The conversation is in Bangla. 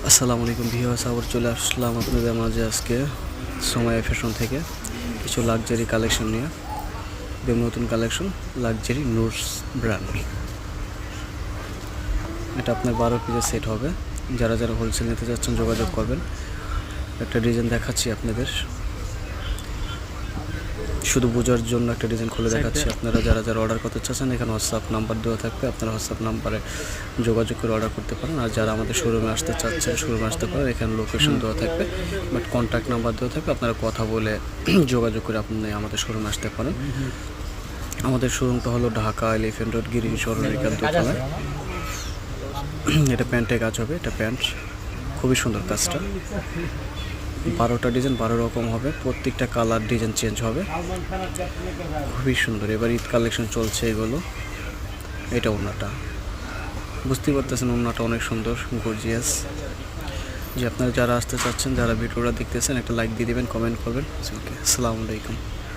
আসসালামু আলাইকুম ভিউয়ার্স, আবার চলে আসলাম আপনাদের মাঝে আজকে সময় ফ্যাশন থেকে কিছু লাক্সারি কালেকশন নিয়ে। নতুন কালেকশন লাক্সারি নুটস ব্র্যান্ড। এটা আপনার 12 পিসের সেট হবে। যারা যারা হোলসেল নিতে যাচ্ছেন যোগাযোগ করবেন। একটা ডিজাইন দেখাচ্ছি আপনাদের, শুধু বোঝার জন্য একটা ডিজাইন খুলে দেখাচ্ছি। আপনারা যারা যারা অর্ডার করতে চাচ্ছেন এখানে হোয়াটসঅ্যাপ নাম্বার দেওয়া থাকবে, আপনারা হোয়াটসঅ্যাপ নাম্বারে যোগাযোগ করে অর্ডার করতে পারেন। আর যারা আমাদের শোরুমে আসতে চাচ্ছেন শোরুমে আসতে পারেন, এখানে লোকেশন দেওয়া থাকবে, বাট কন্ট্যাক্ট নাম্বার দেওয়া থাকবে, আপনারা কথা বলে যোগাযোগ করে আপনি আমাদের শোরুমে আসতে পারেন। আমাদের শোরুমটা হলো ঢাকা এলিফ্যান্ট রোড গিরিশ সরণিকার দোতলায়। এটা প্যান্টে কাজ হবে, এটা প্যান্ট খুবই সুন্দর কাজটা। 12টা ডিজাইন 12 রকম হবে, প্রত্যেকটা কালার ডিজাইন চেঞ্জ হবে, খুবই সুন্দর। এবার ঈদ কালেকশন চলছে এগুলো। এটা ওড়নাটা, বুঝতেই পারতেছেন ওড়নাটা অনেক সুন্দর গর্জিয়াস। যে আপনারা যারা আসতে চাচ্ছেন, যারা ভিডিওটা দেখতেছেন, একটা লাইক দিয়ে দেবেন, কমেন্ট করবেন। ওকে, আসসালামু আলাইকুম।